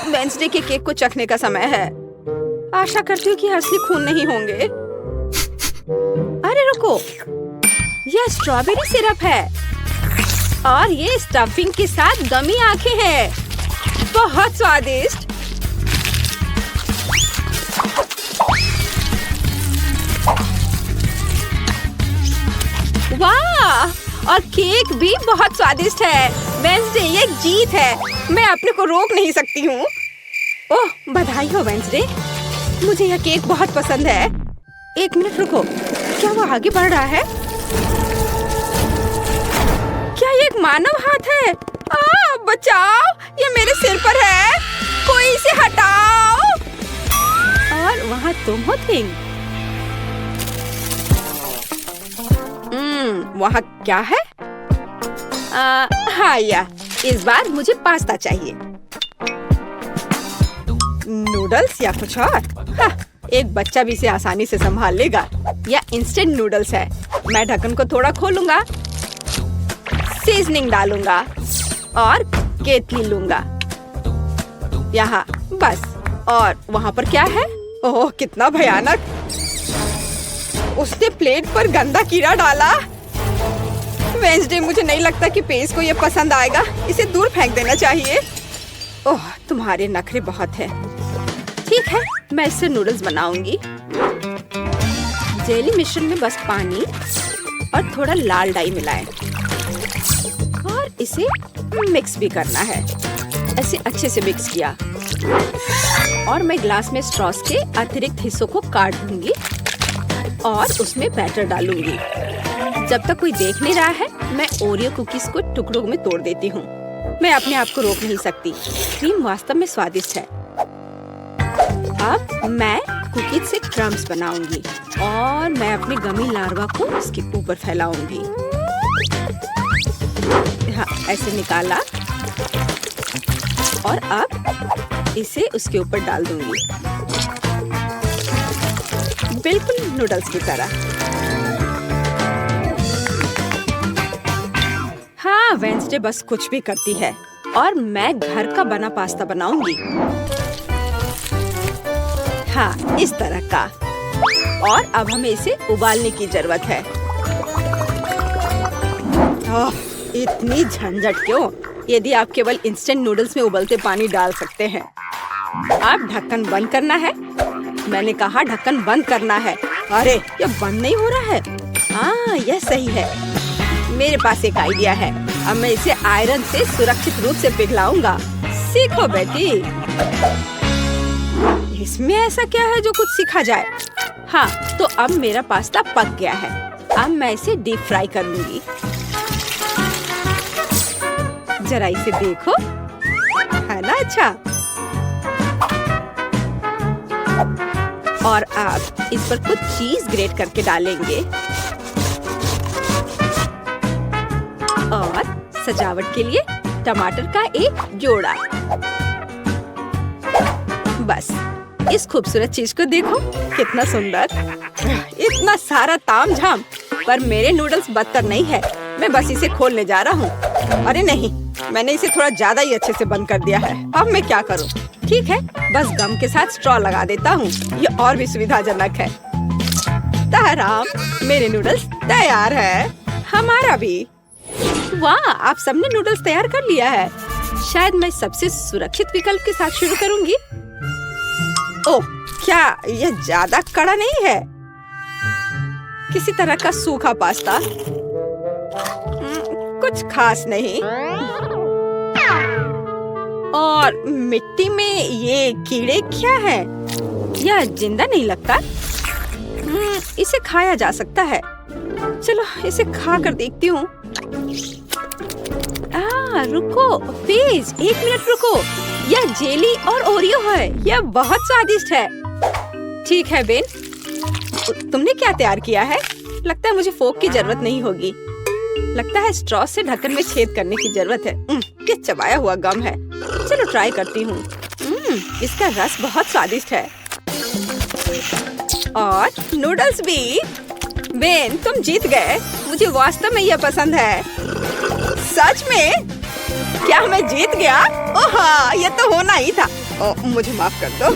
वेंसडे के केक को चखने का समय है। आशा करती हूँ कि असली खून नहीं होंगे। अरे रुको, यह स्ट्रॉबेरी सिरप है और ये स्टफिंग के साथ गमी आंखें हैं। बहुत स्वादिष्ट। वाह, और केक भी बहुत स्वादिष्ट है। वेंसडे, ये जीत है। मैं अपने को रोक नहीं सकती हूँ। ओह, बधाई हो वेंसडे, मुझे यह केक बहुत पसंद है। एक मिनट रुको, क्या वो आगे बढ़ रहा है? क्या ये एक मानव हाथ है? बचाओ, ये मेरे सिर पर है। कोई इसे हटाओ। और वहाँ तुम हो थिंग। वहाँ क्या है? हाँ, इस बार मुझे पास्ता चाहिए। नूडल्स या कुछ और? हाँ, एक बच्चा भी इसे आसानी से संभाल लेगा। या इंस्टेंट नूडल्स है। मैं ढक्कन को थोड़ा खोलूंगा, सीजनिंग डालूंगा और केतली लूंगा। यहाँ बस। और वहाँ पर क्या है? ओह, कितना भयानक! उसने प्लेट पर गंदा कीड़ा डाला। वेंसडे, मुझे नहीं लगता कि पेस को ये पसंद आएगा। इसे दूर फेंक देना चाहिए। ओह, तुम्हारे नखरे बहुत हैं। ठीक है, मैं इससे नूडल्स बनाऊंगी। जेली मिश्रण में बस पानी और थोड़ा लाल डाई मिलाएं और इसे मिक्स भी करना है। ऐसे अच्छे से मिक्स किया और मैं ग्लास में स्ट्रॉस के अतिरिक्त हिस्सों को काट दूंगी और उसमें बैटर डालूंगी। जब तक कोई देख नहीं रहा है, मैं ओरियो कुकीज को टुकड़ों में तोड़ देती हूँ। मैं अपने आप को रोक नहीं सकती। क्रीम वास्तव में स्वादिष्ट है। अब मैं कुकीज से क्रम्स बनाऊंगी और मैं अपने गमी लार्वा को इसके ऊपर फैलाऊंगी। हाँ, ऐसे निकाला और अब इसे उसके ऊपर डाल दूंगी, बिल्कुल नूडल्स की तरह। हाँ, वेंसडे बस कुछ भी करती है और मैं घर का बना पास्ता बनाऊंगी। हाँ, इस तरह का। और अब हमें इसे उबालने की जरूरत है। ओह, इतनी झंझट क्यों? यदि आप केवल इंस्टेंट नूडल्स में उबलते पानी डाल सकते हैं। अब ढक्कन बंद करना है। मैंने कहा ढक्कन बंद करना है। अरे, ये बंद नहीं हो रहा है। हाँ, यह सही है। मेरे पास एक आइडिया है। अब मैं इसे आयरन से सुरक्षित रूप से पिघलाऊंगा। सीखो बेटी। इसमें ऐसा क्या है जो कुछ सीखा जाए? हाँ, तो अब मेरा पास्ता पक गया है। अब मैं इसे डीप फ्राई कर लूंगी। जरा इसे देखो, है ना अच्छा? और अब इस पर कुछ चीज ग्रेट करके डालेंगे और सजावट के लिए टमाटर का एक जोड़ा। बस, इस खूबसूरत चीज को देखो, कितना सुंदर। इतना सारा तामझाम, पर मेरे नूडल्स बदतर नहीं है। मैं बस इसे खोलने जा रहा हूँ। अरे नहीं, मैंने इसे थोड़ा ज्यादा ही अच्छे से बंद कर दिया है। अब मैं क्या करूँ? ठीक है, बस गम के साथ स्ट्रॉ लगा देता हूँ। ये और भी सुविधाजनक है। ताराम, मेरे नूडल्स तैयार है। हमारा भी। वाह, आप सबने नूडल्स तैयार कर लिया है। शायद मैं सबसे सुरक्षित विकल्प के साथ शुरू करूंगी। ओह, क्या यह ज्यादा कड़ा नहीं है? किसी तरह का सूखा पास्ता, कुछ खास नहीं। और मिट्टी में ये कीड़े क्या है? यह जिंदा नहीं लगता। इसे खाया जा सकता है। चलो इसे खा कर देखती हूँ। रुको प्लीज, एक मिनट रुको। यह जेली और ओरियो है। यह बहुत स्वादिष्ट है। ठीक है बेन, तुमने क्या तैयार किया है? लगता है मुझे फोक की जरूरत नहीं होगी। लगता है स्ट्रॉ से ढक्कन में छेद करने की जरूरत है। क्या चबाया हुआ गम है। चलो ट्राई करती हूँ। इसका रस बहुत स्वादिष्ट है। और नूडल्स भी। बेन, तुम जीत गए। मुझे वास्तव में यह पसंद है। सच में? क्या मैं जीत गया? ओह हाँ, यह तो होना ही था। मुझे माफ कर दो।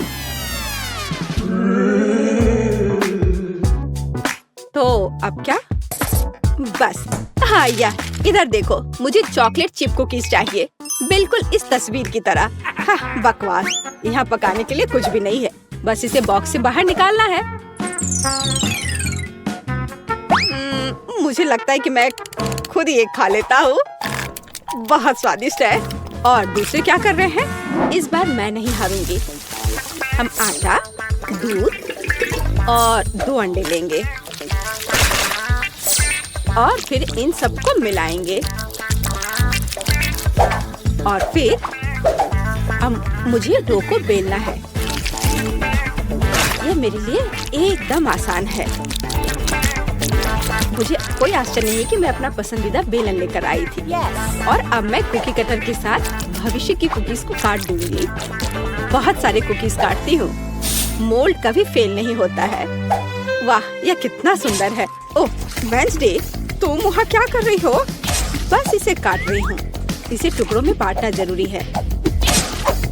तो अब क्या? बस हाँ, इधर देखो, मुझे चॉकलेट चिप कुकीज चाहिए, बिल्कुल इस तस्वीर की तरह। हाँ, बकवास। यहाँ पकाने के लिए कुछ भी नहीं है, बस इसे बॉक्स से बाहर निकालना है। मुझे लगता है कि मैं खुद ही एक खा लेता हूँ। बहुत स्वादिष्ट है। और दूसरे क्या कर रहे हैं? इस बार मैं नहीं हारूंगी। हम आटा, दूध और 2 अंडे लेंगे और फिर इन सबको मिलाएंगे। और फिर मुझे डो को बेलना है। यह मेरे लिए एकदम आसान है। मुझे कोई आश्चर्य नहीं है कि मैं अपना पसंदीदा बेलन लेकर आई थी। और अब मैं कुकी कटर के साथ भविष्य की कुकीज को काट दूंगी। बहुत सारे कुकीज काटती हूँ। मोल्ड कभी फेल नहीं होता है। वाह, यह कितना सुंदर है। ओह वेंसडे, तुम वहाँ क्या कर रही हो? बस इसे काट रही हूँ। इसे टुकड़ों में बांटना जरूरी है।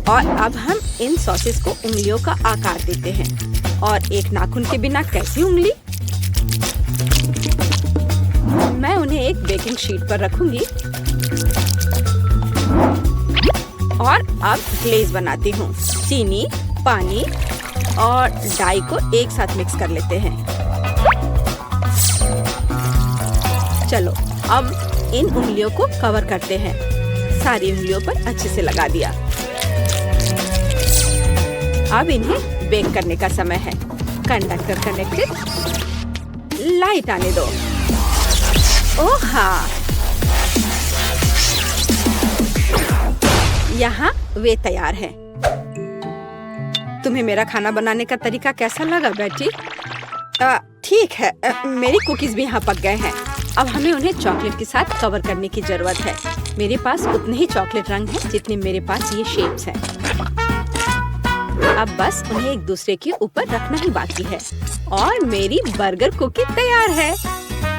और अब हम इन सॉसेस को उंगलियों का आकार देते हैं। और एक नाखून के बिना कैसी उंगली? मैं उन्हें एक बेकिंग शीट पर रखूंगी। और अब ग्लेज बनाती हूँ। चीनी, पानी और डाई को एक साथ मिक्स कर लेते हैं। चलो अब इन उंगलियों को कवर करते हैं। सारी उंगलियों पर अच्छे से लगा दिया। अब इन्हें बेक करने का समय है। Conductor connected. लाइट आने दो। ओह हाँ, यहाँ वे तैयार हैं। तुम्हें मेरा खाना बनाने का तरीका कैसा लगा बेटी? ठीक है, मेरी कुकीज भी यहाँ पक गए हैं। अब हमें उन्हें चॉकलेट के साथ कवर करने की जरूरत है। मेरे पास उतने ही चॉकलेट रंग हैं जितने मेरे पास ये शेप्स हैं। अब बस उन्हें एक दूसरे के ऊपर रखना ही बाकी है। और मेरी बर्गर कुकी तैयार है।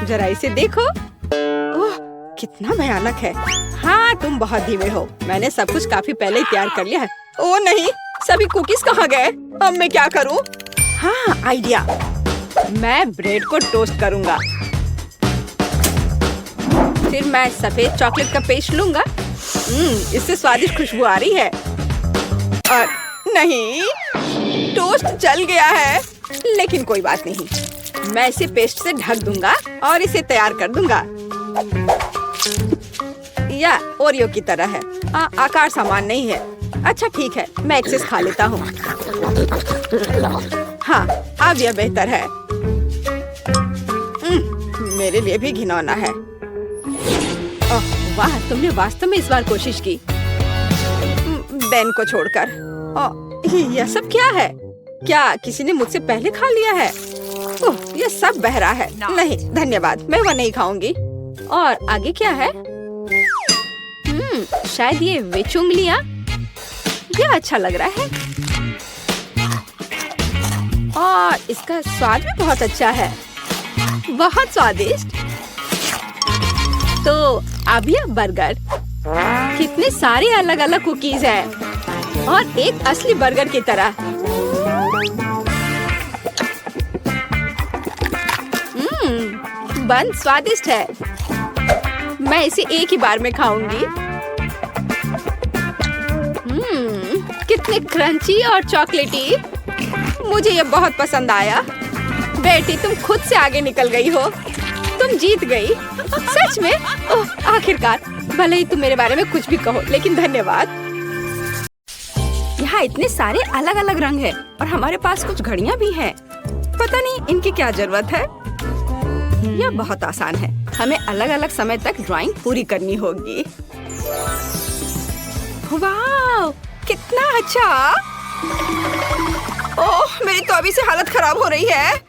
जरा इसे देखो। ओह, कितना भयानक है। हाँ, तुम बहुत धीमे हो। मैंने सब कुछ काफी पहले ही तैयार कर लिया है। ओह नहीं, सभी कुकीज कहाँ गए? अब मैं क्या करूँ? हाँ, आइडिया। मैं ब्रेड को टोस्ट करूँगा। फिर मैं सफेद चॉकलेट का पेस्ट लूँगा। इससे स्वादिष्ट खुशबू आ रही है। और नहीं, टोस्ट जल गया है। लेकिन कोई बात नहीं, मैं इसे पेस्ट से ढक दूंगा और इसे तैयार कर दूंगा। या ओरियो की तरह है। आकार समान नहीं है। अच्छा ठीक है, मैं एक्सेस खा लेता हूँ। हाँ, अब यह बेहतर है। मेरे लिए भी घिनौना है। वाह, तुमने वास्तव में इस बार कोशिश की। बेन को छोड़कर। यह सब क्या है? क्या किसी ने मुझसे पहले खा लिया है? ओह, यह सब बह रहा है। नहीं धन्यवाद, मैं वह नहीं खाऊंगी। और आगे क्या है? शायद ये विच उंगलियां। यह अच्छा लग रहा है। और इसका स्वाद भी बहुत अच्छा है। बहुत स्वादिष्ट। तो अब यह बर्गर। कितने सारे अलग अलग कुकीज हैं और एक असली बर्गर की तरह। बन स्वादिष्ट है। मैं इसे एक ही बार में खाऊंगी। कितने क्रंची और चॉकलेटी। मुझे ये बहुत पसंद आया। बेटी, तुम खुद से आगे निकल गई हो। तुम जीत गई। सच में? ओह, आखिरकार। भले ही तुम मेरे बारे में कुछ भी कहो, लेकिन धन्यवाद। यहाँ इतने सारे अलग अलग रंग हैं और हमारे पास कुछ घड़ियाँ भी हैं। पता नहीं इनकी क्या जरूरत है। यह बहुत आसान है। हमें अलग अलग समय तक ड्राइंग पूरी करनी होगी। वाह, कितना अच्छा। ओह, मेरी तो अभी से हालत खराब हो रही है।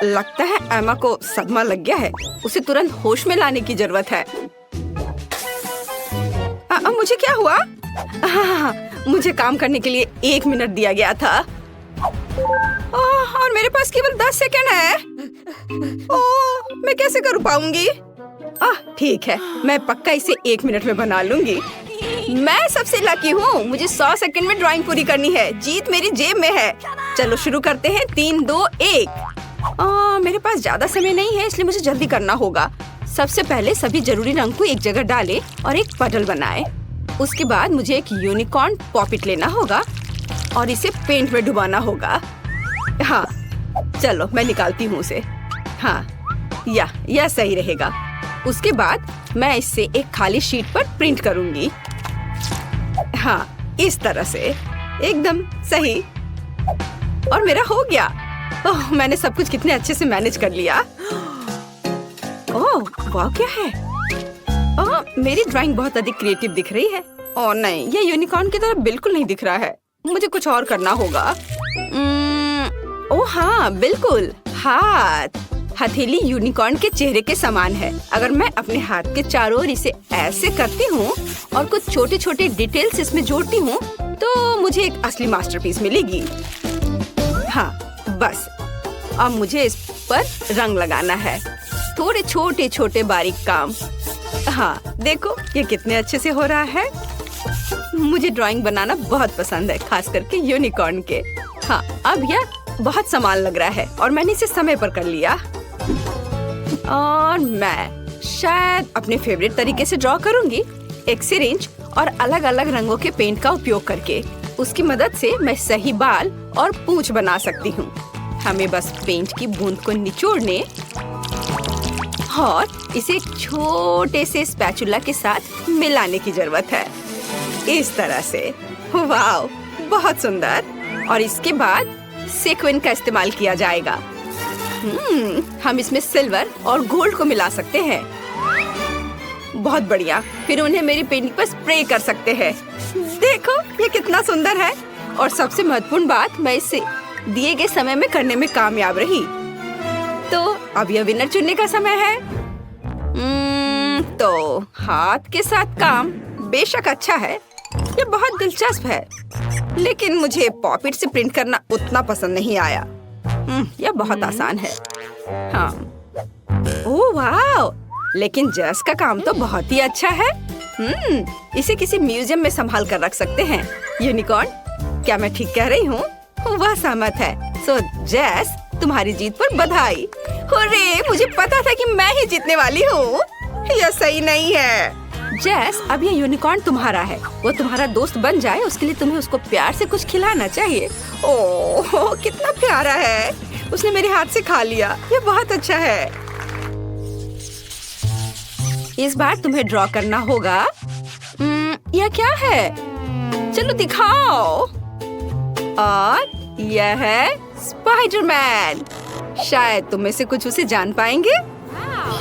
लगता है एमा को सदमा लग गया है। उसे तुरंत होश में लाने की जरूरत है। मुझे क्या हुआ? मुझे काम करने के लिए 1 मिनट दिया गया था और मेरे पास केवल 10 सेकंड है। मैं कैसे कर पाऊंगी? ठीक है, मैं पक्का इसे 1 मिनट में बना लूंगी। मैं सबसे लकी हूँ। मुझे 100 सेकंड में ड्राइंग पूरी करनी है। जीत मेरी जेब में है। चलो शुरू करते हैं। 3, 2, 1। मेरे पास ज्यादा समय नहीं है, इसलिए मुझे जल्दी करना होगा। सबसे पहले सभी जरूरी रंग को एक जगह डालें और एक पटल बनाएं। उसके बाद मुझे एक यूनिकॉर्न पॉपिट लेना होगा और इसे पेंट में डुबाना होगा। हाँ, चलो मैं निकालती हूँ उसे। हाँ, यह सही रहेगा। उसके बाद मैं इससे एक खाली शीट पर प्रिंट करूंगी। हाँ, इस तरह से एकदम सही। और मेरा हो गया। मैंने सब कुछ कितने अच्छे से मैनेज कर लिया। वाह, क्या है? मेरी ड्राइंग बहुत अधिक क्रिएटिव दिख रही है। नहीं, ये यूनिकॉर्न की तरह बिल्कुल नहीं दिख रहा है। मुझे कुछ और करना होगा। हाँ, बिल्कुल। हाथ। हथेली यूनिकॉर्न के चेहरे के समान है। अगर मैं अपने हाथ के चारों ओर इसे ऐसे करती हूँ और कुछ छोटे छोटे डिटेल्स इसमें जोड़ती हूँ तो मुझे एक असली मास्टरपीस मिलेगी। हाँ, बस अब मुझे इस पर रंग लगाना है। थोड़े छोटे छोटे बारीक काम। हाँ, देखो ये कितने अच्छे से हो रहा है। मुझे ड्राइंग बनाना बहुत पसंद है, खास करके यूनिकॉर्न के। हाँ, अब यह बहुत समान लग रहा है और मैंने इसे समय पर कर लिया। और मैं शायद अपने फेवरेट तरीके से ड्रॉ करूंगी, एक सिरिंज और अलग अलग रंगों के पेंट का उपयोग करके। उसकी मदद से मैं सही बाल और पूंछ बना सकती हूँ। हमें बस पेंट की बूंद को निचोड़ने और इसे एक छोटे से स्पैचुला के साथ मिलाने की जरूरत है। इस तरह से। वाह, बहुत सुंदर। और इसके बाद सेक्विन का इस्तेमाल किया जाएगा। हम इसमें सिल्वर और गोल्ड को मिला सकते हैं। बहुत बढ़िया। फिर उन्हें मेरी पेंटिंग पर स्प्रे कर सकते हैं। देखो ये कितना सुंदर है। और सबसे महत्वपूर्ण बात, मैं इसे दिए गए समय में करने में कामयाब रही। तो अब यह विनर चुनने का समय है। तो हाथ के साथ काम बेशक अच्छा है, ये बहुत दिलचस्प है, लेकिन मुझे पॉपिट से प्रिंट करना उतना पसंद नहीं आया। यह बहुत आसान है। हाँ, ओह वाह, लेकिन जस का काम तो बहुत ही अच्छा है। इसे किसी म्यूजियम में संभाल कर रख सकते हैं। यूनिकॉर्न, क्या मैं ठीक कह रही हूँ? वह सहमत है। सो जैस, तुम्हारी जीत पर बधाई। हुर्रे, मुझे पता था कि मैं ही जीतने वाली हूँ। यह सही नहीं है। जैस, अब ये यूनिकॉर्न तुम्हारा है। वो तुम्हारा दोस्त बन जाए, उसके लिए तुम्हें उसको प्यार से कुछ खिलाना चाहिए। ओह, कितना प्यारा है। उसने मेरे हाथ से खा लिया। ये बहुत अच्छा है। इस बार तुम्हें ड्रॉ करना होगा। यह क्या है? चलो दिखाओ। और यह है स्पाइडरमैन। शायद तुम में से कुछ उसे जान पाएंगे।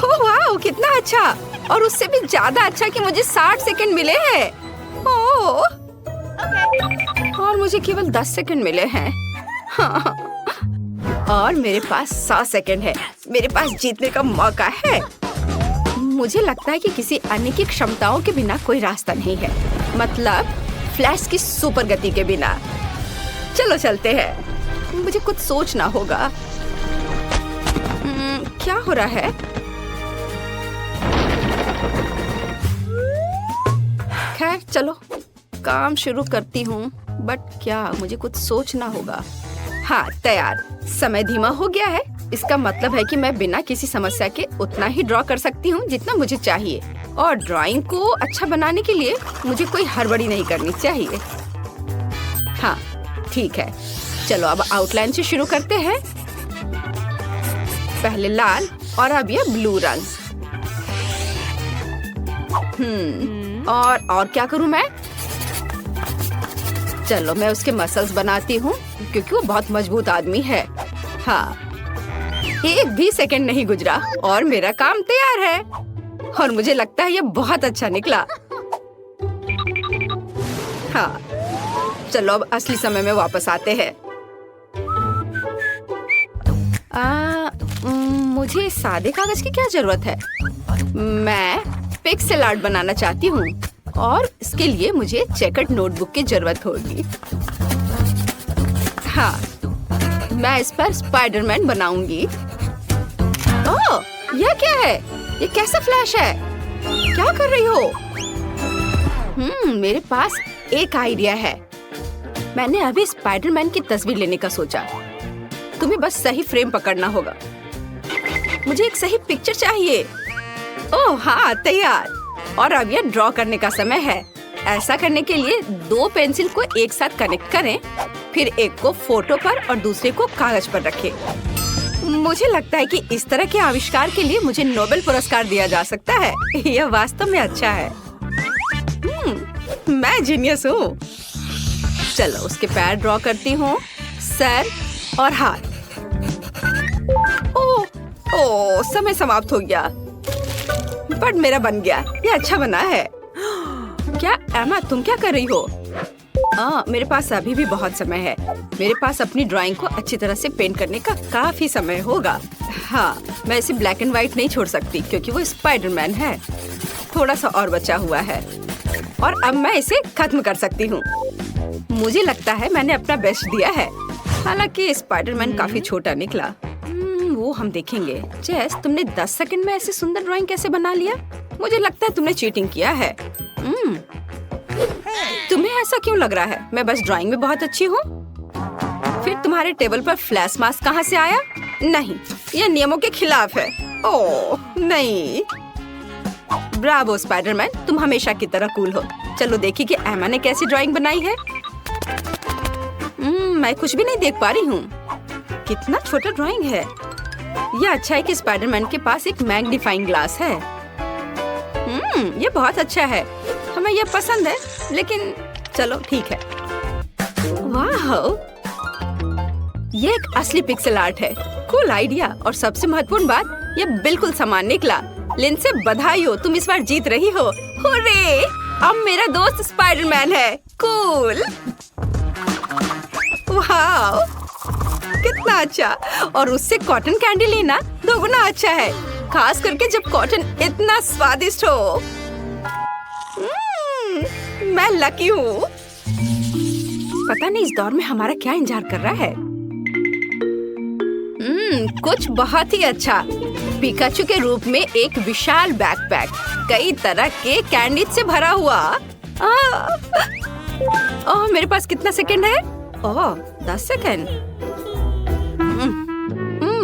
ओह वाह, कितना अच्छा। और उससे भी ज्यादा अच्छा कि मुझे 60 सेकंड मिले हैं। और मुझे केवल 10 सेकंड मिले हैं। और मेरे पास 100 सेकंड है। मेरे पास जीतने का मौका है। मुझे लगता है कि किसी अन्य की क्षमताओं के बिना कोई रास्ता नहीं है। मतलब फ्लैश की सुपर गति के बिना। चलो चलते हैं। मुझे कुछ सोचना होगा। क्या हो रहा है? खैर चलो, काम शुरू करती हूँ। बट क्या, मुझे कुछ सोचना होगा। हाँ, तैयार। समय धीमा हो गया है। इसका मतलब है कि मैं बिना किसी समस्या के उतना ही ड्रॉ कर सकती हूँ जितना मुझे चाहिए। और ड्राइंग को अच्छा बनाने के लिए मुझे कोई हड़बड़ी नहीं करनी चाहिए। हाँ, ठीक है। चलो अब आउटलाइन से शुरू करते हैं। पहले लाल और अब ये ब्लू रंग। और क्या करूं मैं? चलो मैं उसके मसल्स बनाती हूँ, क्योंकि वो बहुत मजबूत आदमी है। हाँ, 1 भी सेकंड नहीं गुजरा और मेरा काम तैयार है। और मुझे लगता है ये बहुत अच्छा निकला। हाँ, चलो अब असली समय में वापस आते हैं। मुझे सादे कागज की क्या जरूरत है? मैं पिक्सेल आर्ट बनाना चाहती हूँ। और इसके लिए मुझे चेकर्ड नोटबुक की जरूरत होगी। हाँ, मैं इस पर स्पाइडरमैन बनाऊंगी। ओह, यह क्या है? ये कैसा फ्लैश है? क्या कर रही हो? मेरे पास एक आइडिया है। मैंने अभी स्पाइडरमैन की तस्वीर लेने का सोचा। तुम्हें बस सही फ्रेम पकड़ना होगा। मुझे एक सही पिक्चर चाहिए। ओह हाँ, तैयार। और अब यह ड्रॉ करने का समय है। ऐसा करने के लिए 2 पेंसिल को एक साथ कनेक्ट करें, फिर एक को फोटो पर और दूसरे को कागज पर रखें। मुझे लगता है कि इस तरह के आविष्कार के लिए मुझे नोबेल पुरस्कार दिया जा सकता है। यह वास्तव में अच्छा है। मैं जीनियस हूँ। चलो उसके पैर ड्रॉ करती हूँ, सर और हाथ। ओह, समय समाप्त हो गया। बट मेरा बन गया। ये अच्छा बना है। क्या एमा, तुम क्या कर रही हो? मेरे पास अभी भी बहुत समय है। मेरे पास अपनी ड्राइंग को अच्छी तरह से पेंट करने का काफी समय होगा। हाँ, मैं इसे ब्लैक एंड व्हाइट नहीं छोड़ सकती क्योंकि वो स्पाइडरमैन है। थोड़ा सा और बचा हुआ है और अब मैं इसे खत्म कर सकती हूँ। मुझे लगता है मैंने अपना बेस्ट दिया है। हालांकि स्पाइडरमैन काफी छोटा निकला। वो हम देखेंगे। जेस, तुमने 10 सेकंड में ऐसी सुंदर ड्राइंग कैसे बना लिया? मुझे लगता है तुमने चीटिंग किया है। तुम्हें ऐसा क्यों लग रहा है? मैं बस ड्राइंग में बहुत अच्छी हूँ। फिर तुम्हारे टेबल पर फ्लैश मास्क कहाँ से आया? नहीं, यह नियमों के खिलाफ है। ओह नहीं। ब्रावो स्पाइडरमैन, तुम हमेशा की तरह कूल हो। चलो देखिए कि एमा ने कैसी ड्राइंग बनाई है। मैं कुछ भी नहीं देख पा रही हूँ। कितना छोटा ड्राइंग है। यह अच्छा है कि स्पाइडरमैन के पास एक मैग्नीफाइंग ग्लास है। ये बहुत अच्छा है। हमें यह पसंद है, लेकिन चलो ठीक है। वाह, ये एक असली पिक्सेल आर्ट है। Cool idea. और सबसे महत्वपूर्ण बात, ये बिल्कुल समान निकला। लिंडसे बधाई हो, तुम इस बार जीत रही हो। हुर्रे! अब मेरा दोस्त स्पाइडरमैन है। कूल। वाह, कितना अच्छा। और उससे कॉटन कैंडी लेना 2 गुना अच्छा है, खास करके जब कॉटन इतना स्वादिष्ट हो। मैं लकी हूँ। पता नहीं इस दौर में हमारा क्या इंतजार कर रहा है। कुछ बहुत ही अच्छा। पिकाचू के रूप में एक विशाल बैकपैक, कई तरह के कैंडी से भरा हुआ। ओह, मेरे पास कितना सेकंड है? ओह, 10 सेकंड।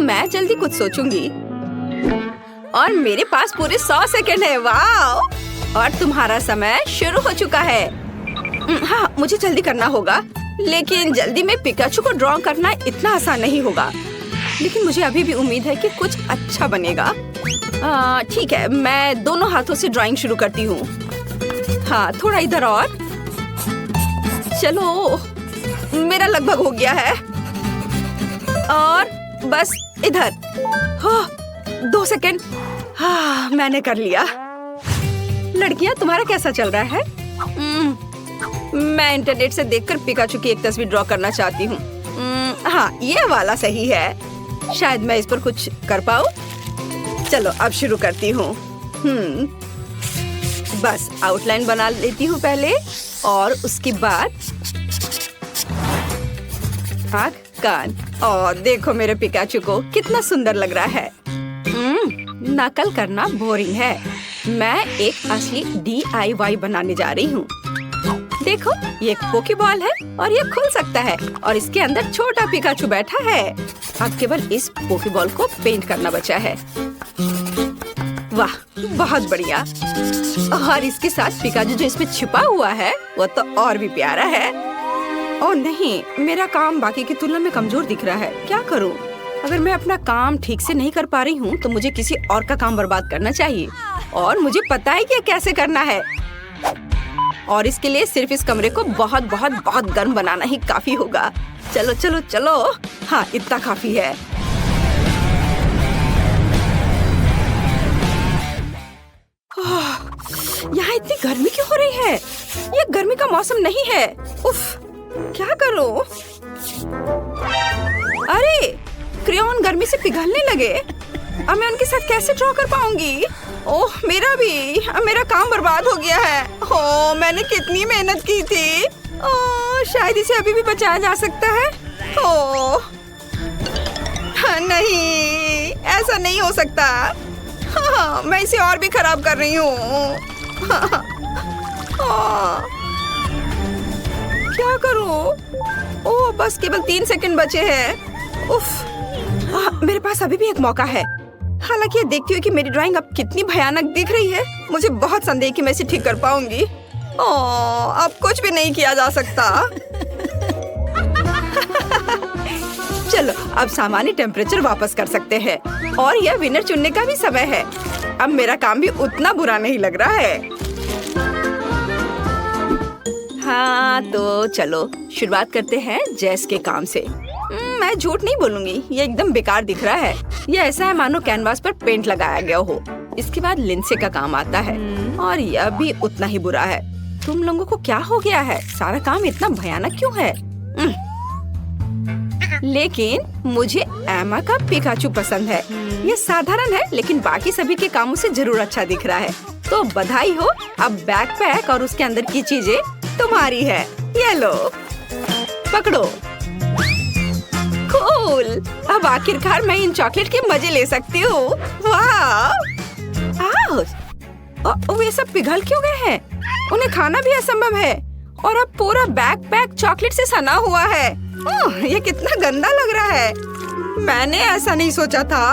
मैं जल्दी कुछ सोचूंगी। और मेरे पास पूरे 100 सेकंड है। वाह! और तुम्हारा समय शुरू हो चुका है। हाँ, मुझे जल्दी करना होगा। लेकिन जल्दी में पिकाचू को ड्रॉ करना इतना आसान नहीं होगा। लेकिन मुझे अभी भी उम्मीद है कि कुछ अच्छा बनेगा। ठीक है, मैं दोनों हाथों से ड्राइंग शुरू करती हूँ। हाँ, थोड़ा इधर और। चलो, मेरा लगभग हो गया है। और बस इधर। 2 सेकंड। हाँ, मैंने कर लिया। लड़कियाँ, तुम्हारा कैसा चल रहा है? मैं इंटरनेट से देखकर पिकाचू की एक तस्वीर ड्रॉ करना चाहती हूँ। हाँ, ये वाला सही है। शायद मैं इस पर कुछ कर पाऊँ। चलो अब शुरू करती हूँ। बस आउटलाइन बना लेती हूँ पहले, और उसके बाद आँख, कान। और देखो मेरे पिकाचू को कितना सुंदर लग रहा है। नकल करना बोरिंग है। मैं एक असली DIY बनाने जा रही हूँ। देखो, ये एक पोकेबॉल है और ये खुल सकता है और इसके अंदर छोटा पिकाचू बैठा है। अब केवल इस पोकेबॉल को पेंट करना बचा है। वाह, बहुत बढ़िया। और इसके साथ पिकाचू जो इसमें छिपा हुआ है वो तो और भी प्यारा है। ओह नहीं, मेरा काम बाकी की तुलना में कमजोर दिख रहा है। क्या करूं? अगर मैं अपना काम ठीक से नहीं कर पा रही हूँ तो मुझे किसी और का काम बर्बाद करना चाहिए, और मुझे पता है कि कैसे करना है। और इसके लिए सिर्फ इस कमरे को बहुत बहुत बहुत गर्म बनाना ही काफी होगा। चलो चलो चलो। हाँ, इतना काफी है। यहाँ इतनी गर्मी क्यों हो रही है? ये गर्मी का मौसम नहीं है। उफ, क्या करूं? अरे, क्रेयॉन गर्मी से पिघलने लगे। अब मैं उनके साथ कैसे ड्रॉ कर पाऊंगी? ओह मेरा भी, मेरा काम बर्बाद हो गया है। हो मैंने कितनी मेहनत की थी। ओह शायद इसे अभी भी बचाया जा सकता है। ओह नहीं, ऐसा नहीं हो सकता। हाँ, मैं इसे और भी खराब कर रही हूँ। क्या करूँ? ओह बस केवल 3 सेकंड बचे हैं। उफ, मेरे पास अभी भी एक मौका है। हालांकि ये देखती हूँ कि मेरी ड्राइंग अब कितनी भयानक दिख रही है। मुझे बहुत संदेह कि मैं इसे ठीक कर पाऊंगी। ओह अब कुछ भी नहीं किया जा सकता। चलो अब सामान्य टेम्परेचर वापस कर सकते हैं और यह विनर चुनने का भी समय है। अब मेरा काम भी उतना बुरा नहीं लग रहा है। हाँ तो चलो शुरुआत करते हैं जेस के काम से। मैं झूठ नहीं बोलूंगी, ये एकदम बेकार दिख रहा है। ये ऐसा है मानो कैनवास पर पेंट लगाया गया हो। इसके बाद लिंसे का काम आता है और यह भी उतना ही बुरा है। तुम लोगों को क्या हो गया है? सारा काम इतना भयानक क्यों है? लेकिन मुझे एमा का पिकाचू पसंद है। ये साधारण है लेकिन बाकी सभी के कामों से जरूर अच्छा दिख रहा है। तो बधाई हो, अब बैकपैक और उसके अंदर की चीजें तुम्हारी है। ये लो, पकड़ो। कूल, अब आखिरकार मैं इन चॉकलेट के मजे ले सकती हूँ। वाह! वे सब पिघल क्यों गए हैं? उन्हें खाना भी असंभव है। और अब पूरा बैकपैक चॉकलेट से सना हुआ है। ओह, ये कितना गंदा लग रहा है। मैंने ऐसा नहीं सोचा था।